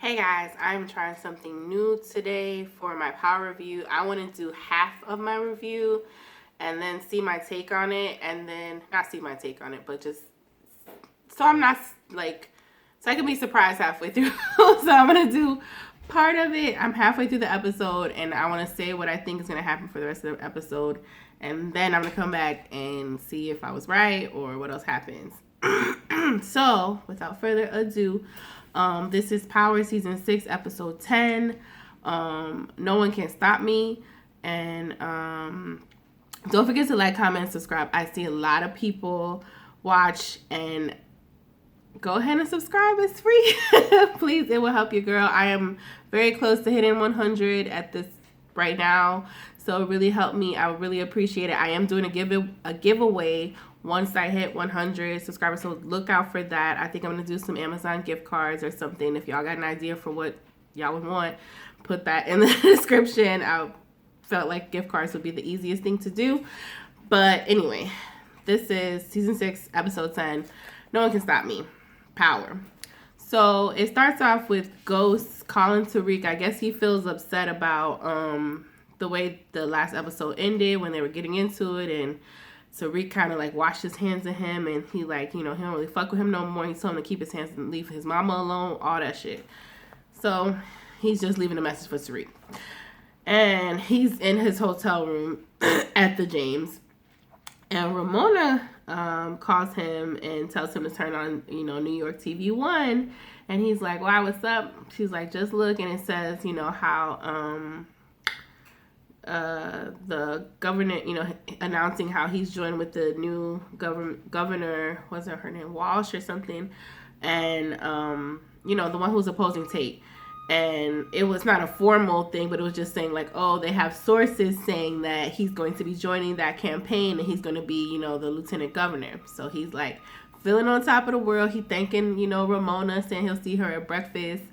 Hey guys, I'm trying something new today for my power review. I want to do half of my review and then see my take on it, and then not see my take on it, but just so I'm not like, so I can be surprised halfway through. So I'm going to do part of it. I'm halfway through the episode and I want to say what I think is going to happen for the rest of the episode, and then I'm going to come back and see if I was right or what else happens. So without further ado, this is Power Season 6, Episode 10. No One Can Stop Me. And don't forget to like, comment, and subscribe. I see a lot of people watch, and go ahead and subscribe. It's free. Please, it will help your girl. I am very close to hitting 100 at this right now. So it really helped me. I would really appreciate it. I am doing a giveaway once I hit 100 subscribers, so look out for that. I think I'm going to do some Amazon gift cards or something. If y'all got an idea for what y'all would want, put that in the description. I felt like gift cards would be the easiest thing to do. But anyway, this is Season 6, Episode 10. No One Can Stop Me. Power. So it starts off with Ghost calling Tariq. I guess he feels upset about the way the last episode ended when they were getting into it, and Tariq kind of like washed his hands of him, and he like, he don't really fuck with him no more. He told him to keep his hands and leave his mama alone, all that shit. So he's just leaving a message for Tariq. And he's in his hotel room at the James. And Ramona calls him and tells him to turn on, New York TV 1. And he's like, "Wow, what's up?" She's like, "Just look." And it says, how the governor, announcing how he's joined with the new governor, was it her name, Walsh or something, and the one who's opposing Tate. And it was not a formal thing, but it was just saying like, oh, they have sources saying that he's going to be joining that campaign and he's going to be, the lieutenant governor. So he's like feeling on top of the world. He thanking, Ramona, saying he'll see her at breakfast.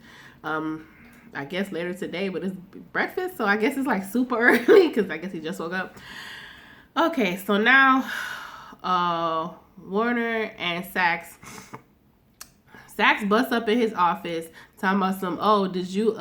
I guess later today, but it's breakfast, so I guess it's like super early because I guess he just woke up. Okay, so now Warner and Saxe busts up in his office talking about some, "Oh, did you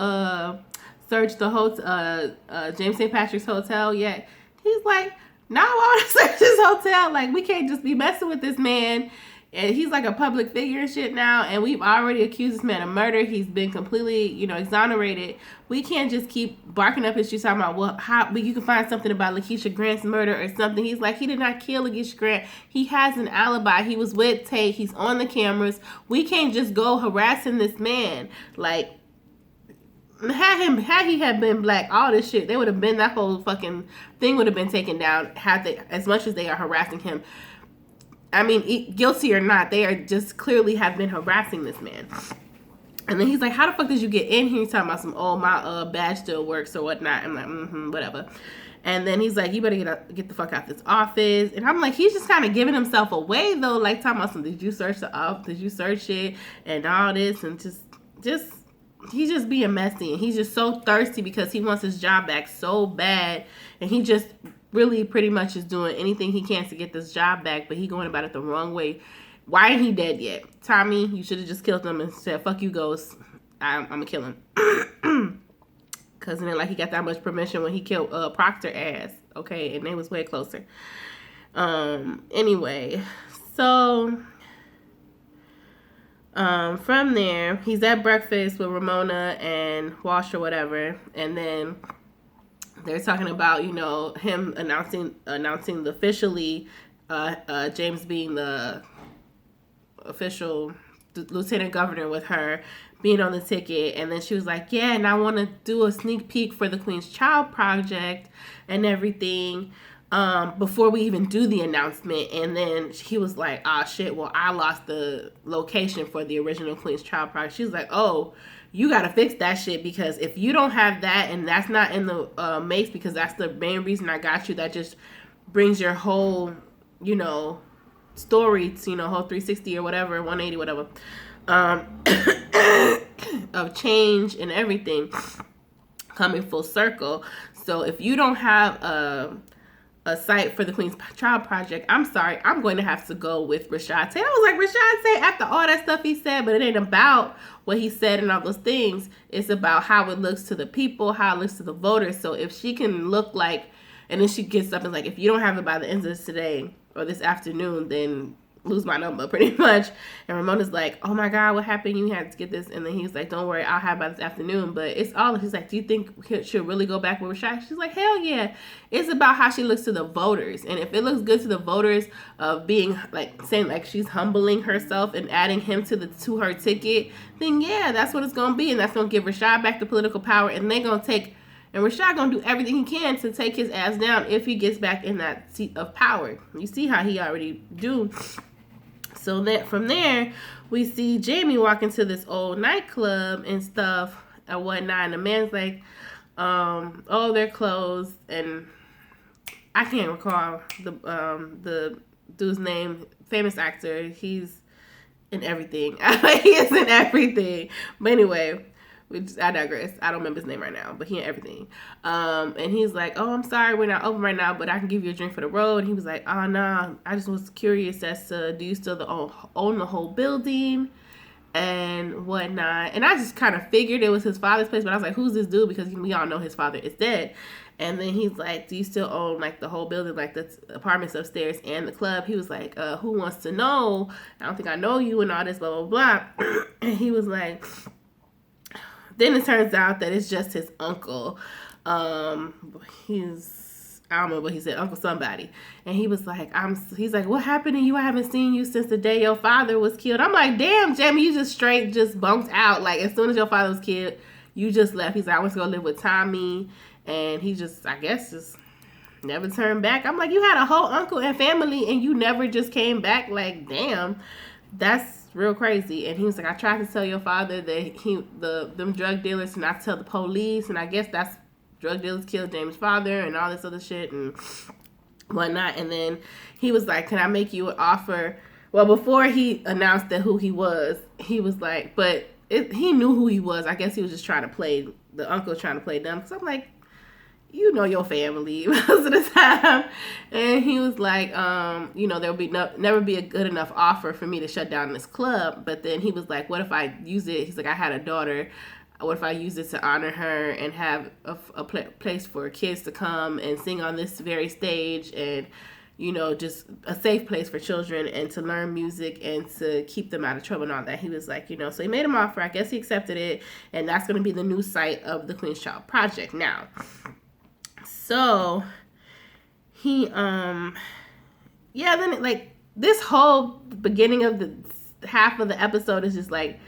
search the hotel, James St. Patrick's hotel yet?" He's like, "No, I want to search his hotel. Like, we can't just be messing with this man. And he's like a public figure and shit now, and we've already accused this man of murder. He's been completely, exonerated. We can't just keep barking up his shoes talking about, well, how you can find something about Lakeisha Grant's murder or something." He's like, he did not kill Lakeisha Grant. He has an alibi. He was with Tate. He's on the cameras. We can't just go harassing this man. Like, had he had been black, all this shit, they would have been, that whole fucking thing would have been taken down had they, as much as they are harassing him. I mean, guilty or not, they are just clearly have been harassing this man. And then he's like, "How the fuck did you get in here?" He's talking about some, "Oh, my badge still works or whatnot." I'm like, whatever. And then he's like, "You better get the fuck out this office." And I'm like, he's just kind of giving himself away though, like talking about some, "Did you search the office? Did you search it?" and all this, and just he's just being messy, and he's just so thirsty because he wants his job back so bad, and he just really pretty much is doing anything he can to get this job back, but he going about it the wrong way. Why ain't he dead yet? Tommy, you should have just killed him and said, "Fuck you, Ghost. I'm gonna kill him." Cause it ain't like he got that much permission when he killed Proctor ass. Okay, and they was way closer. Anyway, so from there, he's at breakfast with Ramona and Walsh or whatever, and then they're talking about, him announcing the officially, James being the official lieutenant governor with her being on the ticket. And then she was like, "Yeah, and I want to do a sneak peek for the Queen's Child Project and everything before we even do the announcement." And then he was like, "Ah, shit, well, I lost the location for the original Queen's Child Project." She was like, "Oh, you got to fix that shit, because if you don't have that and that's not in the mace, because that's the main reason I got you, that just brings your whole, story to, whole 360 or whatever, 180, whatever, of change and everything coming full circle. So if you don't have a site for the Queen's Child Project, I'm sorry, I'm going to have to go with Rashad Tate. I was like, Rashad Tate, after all that stuff he said, but it ain't about what he said and all those things. It's about how it looks to the people, how it looks to the voters. So if she can look like, and then she gets up and like, if you don't have it by the end of this today or this afternoon, then lose my number, pretty much. And Ramona's like, oh my God, what happened? You had to get this. And then he's like, don't worry, I'll have it by this afternoon. But it's all, he's like, do you think she'll really go back with Rashad? She's like, hell yeah. It's about how she looks to the voters. And if it looks good to the voters of being like, saying like she's humbling herself and adding him to her ticket, then yeah, that's what it's going to be. And that's going to give Rashad back the political power. And they're going to take, and Rashad going to do everything he can to take his ass down if he gets back in that seat of power. You see how he already do. So that from there, we see Jamie walk into this old nightclub and stuff and whatnot. And the man's like, oh, they're closed. And I can't recall the dude's name. Famous actor. He's in everything. He is in everything. But anyway, I digress. I don't remember his name right now, but he in everything. And he's like, oh, I'm sorry, we're not open right now, but I can give you a drink for the road. And he was like, oh, no, I just was curious as to, do you still own the whole building and whatnot? And I just kind of figured it was his father's place, but I was like, who's this dude? Because we all know his father is dead. And then he's like, do you still own like the whole building, like the apartments upstairs and the club? He was like, who wants to know? I don't think I know you and all this, blah, blah, blah. And he was like, then it turns out that it's just his uncle. I don't know what he said, Uncle somebody. And he was like, he's like, what happened to you? I haven't seen you since the day your father was killed. I'm like, damn, Jamie, you just straight bunked out. Like, as soon as your father was killed, you just left. He's like, I went to go live with Tommy. And he just, I guess, just never turned back. I'm like, you had a whole uncle and family and you never just came back. Like, damn, that's real crazy. And he was like, I tried to tell your father that them drug dealers not to tell the police, and I guess that's drug dealers killed James' father and all this other shit and whatnot. And then he was like, can I make you an offer? Well, before he announced that who he was, he was like, but he knew who he was. I guess he was just trying to play, the uncle trying to play dumb. Because I'm like, you know your family most of the time. And he was like, there'll be never be a good enough offer for me to shut down this club. But then he was like, what if I use it? He's like, I had a daughter. What if I use it to honor her and have a place for kids to come and sing on this very stage, and just a safe place for children and to learn music and to keep them out of trouble and all that. He was like, so he made him offer. I guess he accepted it, and that's going to be the new site of the Queen's Child Project now. So he, then like this whole beginning of the half of the episode is just like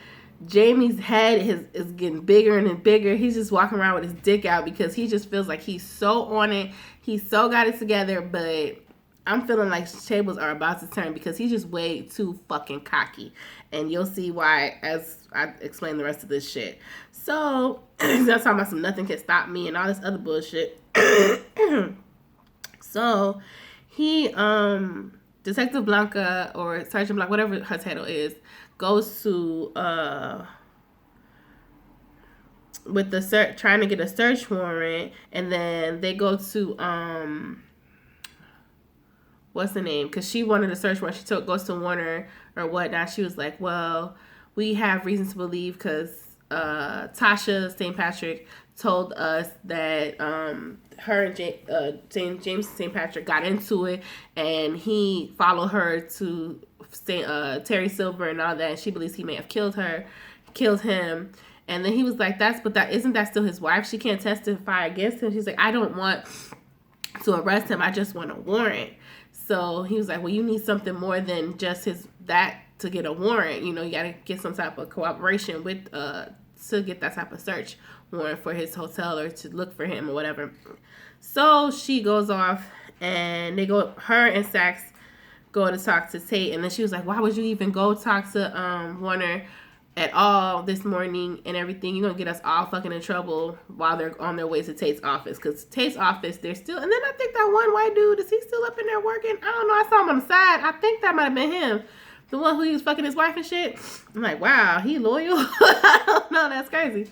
Jamie's head is getting bigger and bigger. He's just walking around with his dick out because he just feels like he's so on it. He's so got it together, but I'm feeling like tables are about to turn because he's just way too fucking cocky. And you'll see why as I explain the rest of this shit. So, he's not talking about some nothing can stop me and all this other bullshit. So, he, Detective Blanca or Sergeant Blanca, whatever her title is, goes to, with the trying to get a search warrant, and then they go to, what's the name? Because she wanted a search warrant. She goes to Warner or whatnot. She was like, well, we have reason to believe because Tasha St. Patrick told us that her and James St. Patrick got into it, and he followed her to Terry Silver and all that, and she believes he may have killed him. And then he was like, isn't that still his wife? She can't testify against him. She's like, I don't want to arrest him. I just want a warrant. So he was like, well, you need something more than just that to get a warrant. You got to get some type of cooperation with to get that type of search warrant for his hotel or to look for him or whatever. So she goes off, and her and Saxe go to talk to Tate. And then she was like, why would you even go talk to Warner at all this morning and everything? You're going to get us all fucking in trouble while they're on their way to Tate's office. Because Tate's office, they're still... And then I think that one white dude, is he still up in there working? I don't know. I saw him on the side. I think that might have been him. The one who he was fucking his wife and shit. I'm like, wow, he loyal? I don't know. That's crazy.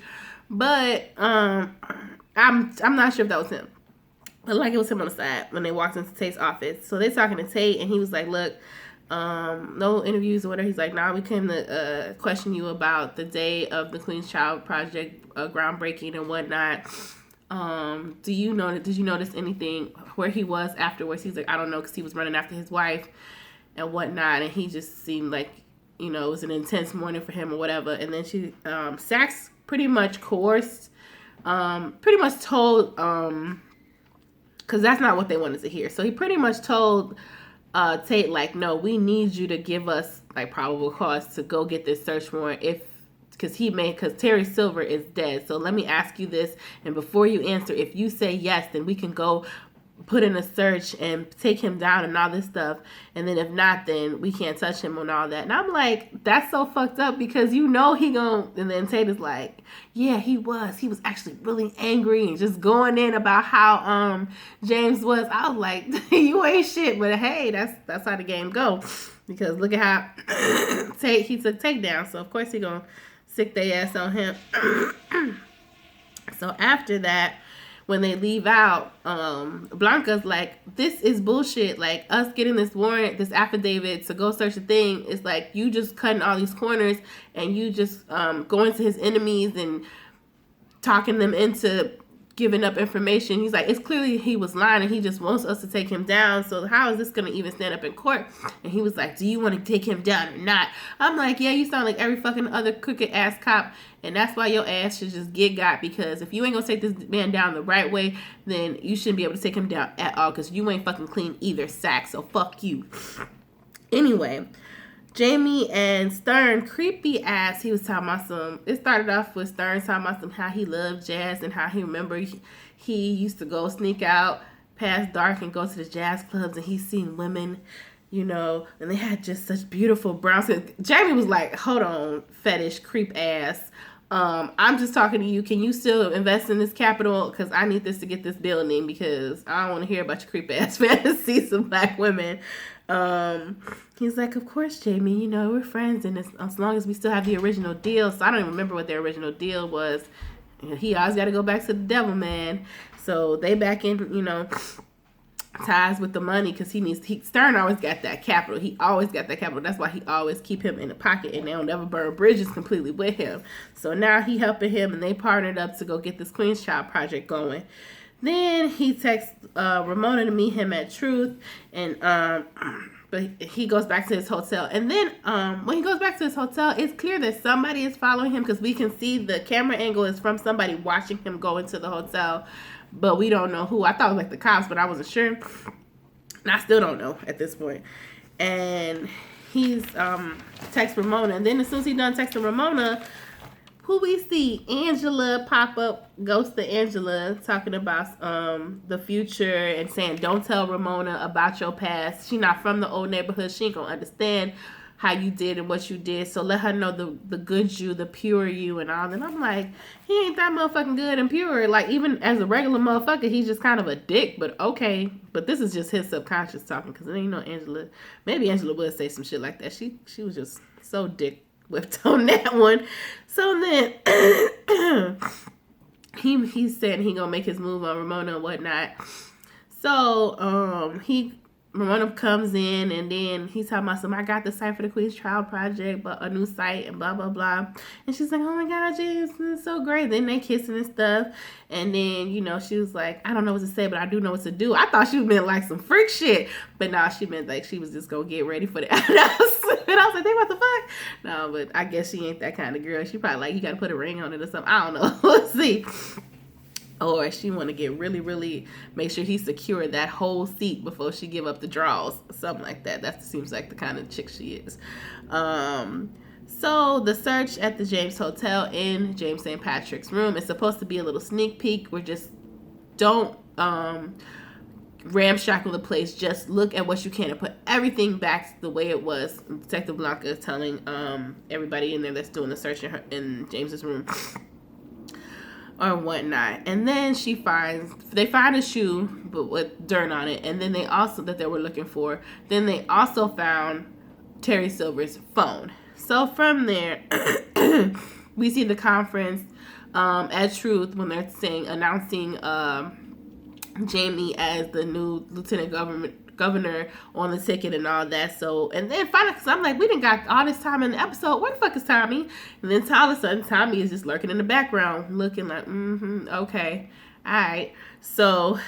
But I'm not sure if that was him. But like it was him on the side when they walked into Tate's office. So they're talking to Tate, and he was like, "Look, no interviews or whatever." He's like, "Nah, we came to question you about the day of the Queen's Child Project groundbreaking and whatnot. Did you notice anything where he was afterwards?" He's like, "I don't know," because he was running after his wife and whatnot, and he just seemed like, it was an intense morning for him or whatever. And then Saxe pretty much coerced, pretty much told, because that's not what they wanted to hear. So he pretty much told Tate, like, "No, we need you to give us like probable cause to go get this search warrant because Terry Silver is dead. So let me ask you this, and before you answer, if you say yes, then we can go put in a search and take him down and all this stuff. And then if not, then we can't touch him and all that." And I'm like, that's so fucked up, because he gon'. And then Tate is like, "Yeah, he was actually really angry and just going in about how James was." I was like, you ain't shit, but hey, that's how the game go. Because look at how he took takedown. So of course he gonna sick their ass on him. So after that, when they leave out, Blanca's like, "This is bullshit. Like, us getting this warrant, this affidavit to go search the thing, is like you just cutting all these corners, and you just going to his enemies and talking them into giving up information." He's like, "It's clearly he was lying, and he just wants us to take him down. So how is this going to even stand up in court?" And he was like, "Do you want to take him down or not?" I'm like, "Yeah, you sound like every fucking other crooked ass cop, and that's why your ass should just get got, because if you ain't gonna take this man down the right way, then you shouldn't be able to take him down at all, because you ain't fucking clean either, Saxe, so fuck you." Anyway, Jamie and Stern, creepy ass, he was talking about it started off with Stern talking about how he loved jazz and how he remembered he used to go sneak out past dark and go to the jazz clubs, and he's seen women, and they had just such beautiful brown skin. Jamie was like, "Hold on, fetish creep ass. I'm just talking to you. Can you still invest in this capital? Because I need this to get this building, because I don't want to hear about your creep ass fantasies of black women." He's like, "Of course, Jamie, we're friends, and as long as we still have the original deal." So I don't even remember what their original deal was. He always got to go back to the devil, man. So they back in, ties with the money, because Stern always got that capital. He always got that capital. That's why he always keep him in the pocket, and they'll never burn bridges completely with him. So now he helping him, and they partnered up to go get this Queen's Child project going. Then he texts Ramona to meet him at Truth, and but he goes back to his hotel. And then when he goes back to his hotel, it's clear that somebody is following him, because we can see the camera angle is from somebody watching him go into the hotel, but we don't know who. I thought it was like the cops, but I wasn't sure. And I still don't know at this point. And he's text Ramona, and then as soon as he's done texting Ramona, who we see? Angela pop up, ghost of Angela, talking about the future and saying, "Don't tell Ramona about your past. She not from the old neighborhood. She ain't gonna understand how you did and what you did. So let her know the good you, the pure you, and all." And I'm like, he ain't that motherfucking good and pure. Like, even as a regular motherfucker, he's just kind of a dick. But okay, but this is just his subconscious talking, because it ain't Angela. Maybe Angela would say some shit like that. She was just so dick whipped on that one. So then he said he gonna make his move on Ramona and whatnot. So Ramona comes in, and then he's talking about "I got the site for the Queen's Child Project, but a new site and blah blah blah." And she's like, "Oh my God, James, this is so great." Then they kissing and stuff, and then she was like, "I don't know what to say, but I do know what to do." I thought she meant like some freak shit, but no, she meant like she was just gonna get ready for the announcement. And I was like, "They what the fuck?" No, but I guess she ain't that kind of girl. She probably like, "You gotta put a ring on it or something." I don't know. Let's see. Or she want to get really, really make sure he secured that whole seat before she give up the draws. Something like that. That seems like the kind of chick she is. So the search at the James Hotel in James St. Patrick's room is supposed to be a little sneak peek. We're just don't ramshackle the place. Just look at what you can and put everything back the way it was. Detective Blanca is telling everybody in there that's doing the search in James's room or whatnot. And then they find a shoe but with dirt on it, and then they were looking for. Then they also found Terry Silver's phone. So from there we see the conference at Truth when they're announcing Jamie as the new lieutenant governor on the ticket and all that. So, and then finally, because I'm like, we didn't got all this time in the episode. Where the fuck is Tommy? And then all of a sudden, Tommy is just lurking in the background, looking like, okay, all right. So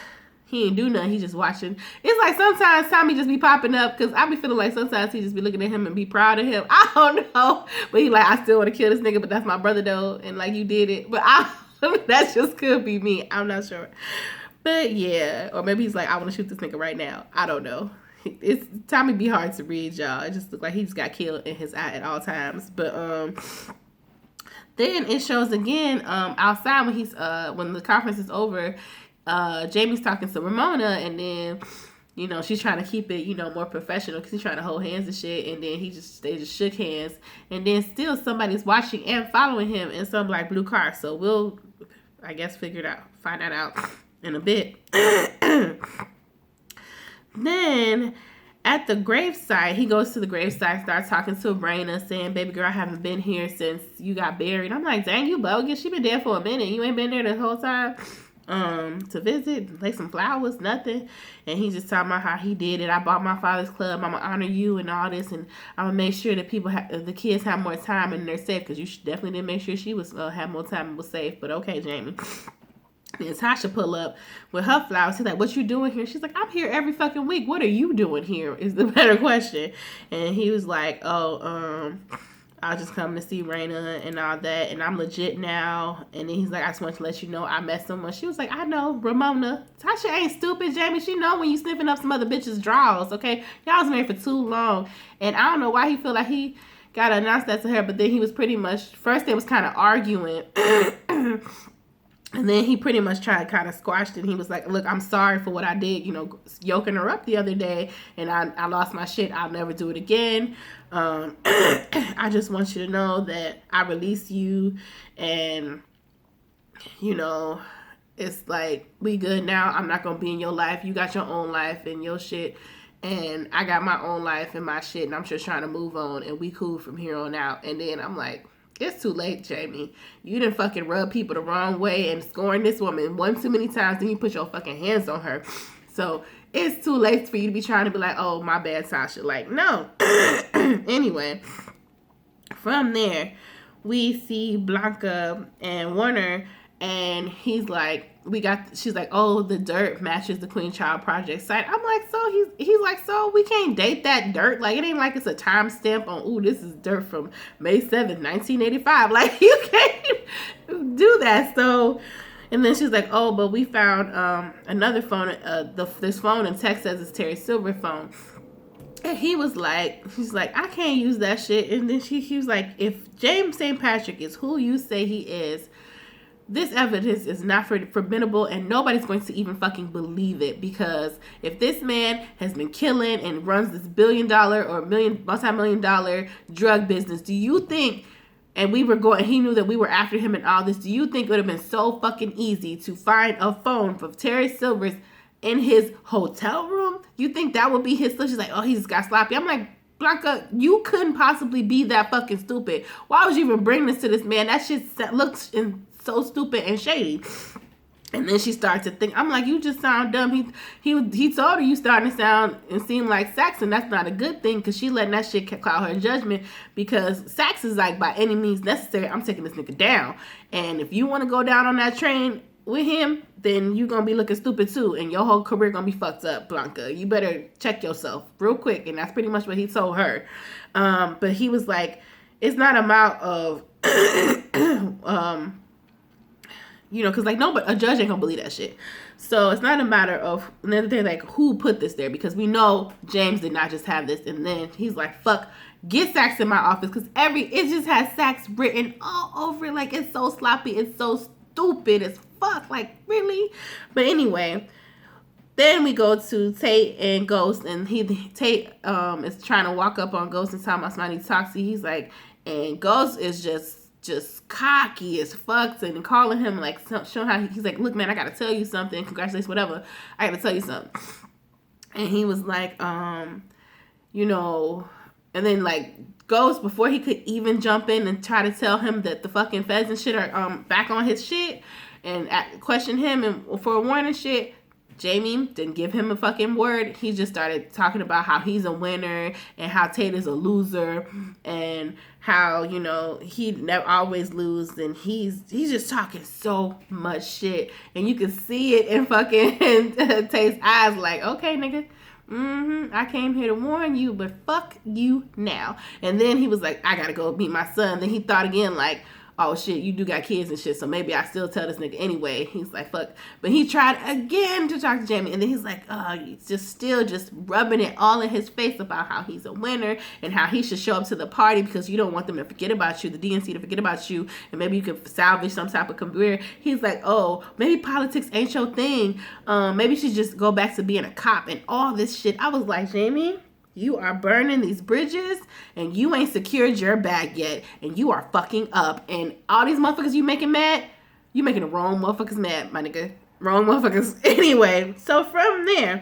he ain't do nothing. He just watching. It's like sometimes Tommy just be popping up because I be feeling like sometimes he just be looking at him and be proud of him. I don't know, but he like, I still want to kill this nigga, but that's my brother though, and like you did it. But that just could be me. I'm not sure. But yeah, or maybe he's like, I want to shoot this nigga right now. I don't know. It's Tommy be hard to read, y'all. It just look like he just got killed in his eye at all times. But then it shows again outside when he's when the conference is over. Jamie's talking to Ramona, and then you know she's trying to keep it more professional because he's trying to hold hands and shit. And then they just shook hands, and then still somebody's watching and following him in some like blue car. So we'll, I guess, find that out in a bit. Then at the gravesite, he goes to the gravesite, starts talking to Raina, saying, baby girl, I haven't been here since you got buried. I'm like, dang, you bogus. She been dead for a minute. You ain't been there the whole time to visit, lay some flowers, nothing. And he's just talking about how he did it. I bought my father's club. I'm going to honor you and all this. And I'm going to make sure that the kids have more time and they're safe, because you definitely didn't make sure she was had more time and was safe. But okay, Jamie. And Tasha pull up with her flowers. He's like, what you doing here? She's like, I'm here every fucking week. What are you doing here is the better question. And he was like, oh, I'll just come to see Raina and all that. And I'm legit now. And then he's like, I just want to let you know I met someone. She was like, I know, Ramona. Tasha ain't stupid, Jamie. She know when you sniffing up some other bitch's drawers, okay? Y'all was married for too long. And I don't know why he feel like he got to announce that to her. But then he was pretty much, first they was kind of arguing. And then he pretty much tried to kind of squash it. He was like, look, I'm sorry for what I did, yoking her up the other day. And I lost my shit. I'll never do it again. I just want you to know that I release you. And, it's like, we good now. I'm not going to be in your life. You got your own life and your shit. And I got my own life and my shit. And I'm just trying to move on. And we cool from here on out. And then I'm like, it's too late, Jamie. You done fucking rub people the wrong way and scoring this woman one too many times, then you put your fucking hands on her. So it's too late for you to be trying to be like, oh, my bad, Tasha. Like, no. Anyway, from there, we see Blanca and Warner, and he's like, she's like, oh, the dirt matches the Queen Child Project site. I'm like, so he's like, so we can't date that dirt? Like, it ain't like it's a timestamp on, ooh, this is dirt from May 7th, 1985. Like, you can't do that. So, and then she's like, oh, but we found another phone. This phone in text says it's Terry Silver's phone. And he was like, she's like, I can't use that shit. And then he was like, if James St. Patrick is who you say he is, this evidence is not formidable, and nobody's going to even fucking believe it, because if this man has been killing and runs this billion-dollar or multi-million-dollar drug business, do you think, and he knew that we were after him and all this, do you think it would have been so fucking easy to find a phone from Terry Silver's in his hotel room? You think that would be his? So she's like, oh, he just got sloppy. I'm like, Blanca, you couldn't possibly be that fucking stupid. Why would you even bring this to this man? That shit looks so stupid and shady. And then she started to think, I'm like, you just sound dumb. He told her you starting to sound and seem like Sax, and that's not a good thing, because she letting that shit cloud her judgment, because Sax is like, by any means necessary, I'm taking this nigga down. And if you want to go down on that train with him, then you gonna be looking stupid too, and your whole career gonna be fucked up, Blanca. You better check yourself real quick. And that's pretty much what he told her. But he was like, it's not a amount of because like, no, but a judge ain't gonna believe that shit. So it's not a matter of, another thing, like, who put this there, because we know James did not just have this. And then he's like, fuck, get Sax in my office, because it just has Sax written all over it. Like, it's so sloppy, it's so stupid as fuck, like, really? But anyway, then we go to Tate and Ghost, and Tate is trying to walk up on Ghost and talking about somebody toxic. He's like, and Ghost is just cocky as fuck, and calling him, like, showing how he's like, look, man, I gotta tell you something, congratulations, whatever, I gotta tell you something. And he was like, and then, like, Ghost, before he could even jump in and try to tell him that the fucking feds and shit are back on his shit and question him and for a warning shit, Jamie didn't give him a fucking word. He just started talking about how he's a winner and how Tate is a loser and how, you know, he never always lose, and he's just talking so much shit, and you can see it in fucking Tate's eyes, like, okay, nigga. I came here to warn you, but fuck you now. And then he was like, I gotta go meet my son. Then he thought again, like, oh shit, you do got kids and shit, so maybe I still tell this nigga anyway. He's like, fuck. But he tried again to talk to Jamie, and then he's like, he's just still just rubbing it all in his face about how he's a winner and how he should show up to the party because you don't want them to forget about you, the DNC to forget about you, and maybe you could salvage some type of career. He's like, oh, maybe politics ain't your thing. Maybe you should just go back to being a cop and all this shit. I was like, Jamie, you are burning these bridges and you ain't secured your bag yet and you are fucking up. And all these motherfuckers you making mad, you making the wrong motherfuckers mad, my nigga. Wrong motherfuckers. Anyway, so from there,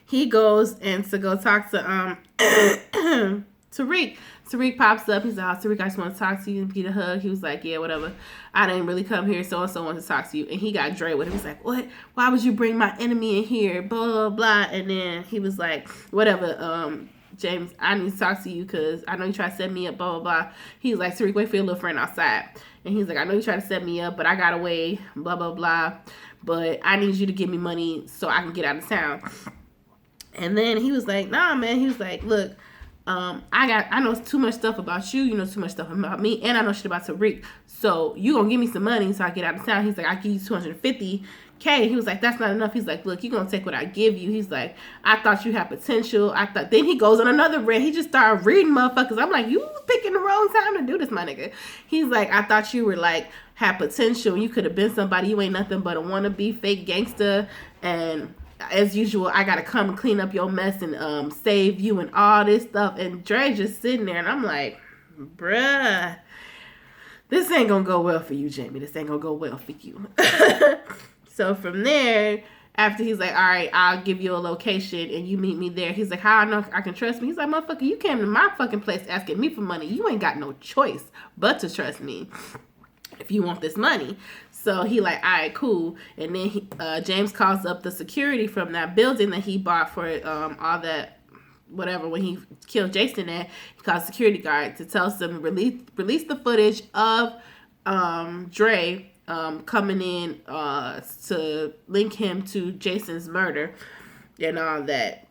he goes and to go talk to Tariq. Tariq pops up. He's like, oh, Tariq, I just want to talk to you and get a hug. He was like, yeah, whatever. I didn't really come here. So-and-so wanted to talk to you. And he got Dre with him. He's like, what? Why would you bring my enemy in here? Blah, blah, blah. And then he was like, whatever, James, I need to talk to you because I know you try to set me up, blah, blah, blah. He's like, Tariq, wait for your little friend outside. And he's like, I know you try to set me up, but I got away, blah, blah, blah. But I need you to give me money so I can get out of town. And then he was like, nah, man. He was like, look, I know too much stuff about you, you know too much stuff about me, and I know shit about Tariq. So you gonna give me some money so I get out of town. He's like, I give you $250K. He was like, that's not enough. He's like, look, you gonna take what I give you. He's like, I thought you had potential. Then he goes on another rant. He just started reading motherfuckers. I'm like, you picking the wrong time to do this, my nigga. He's like, I thought you were like had potential. You could have been somebody. You ain't nothing but a wannabe fake gangster. And as usual, I gotta come and clean up your mess and save you and all this stuff. And Dre just sitting there, and I'm like, bruh, this ain't gonna go well for you, Jamie. This ain't gonna go well for you. So from there, after he's like, all right, I'll give you a location and you meet me there. He's like, how I know I can trust me? He's like, motherfucker, you came to my fucking place asking me for money. You ain't got no choice but to trust me if you want this money. So he like, all right, cool. And then James calls up the security from that building that he bought for all that whatever when he killed Jason at. He calls security guard to tell them release the footage of Dre coming in to link him to Jason's murder and all that.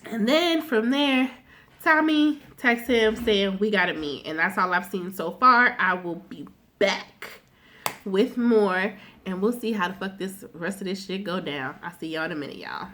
And then from there, Tommy texts him saying, we gotta meet. And that's all I've seen so far. I will be back with more, and we'll see how the fuck this rest of this shit go down. I'll see y'all in a minute, y'all.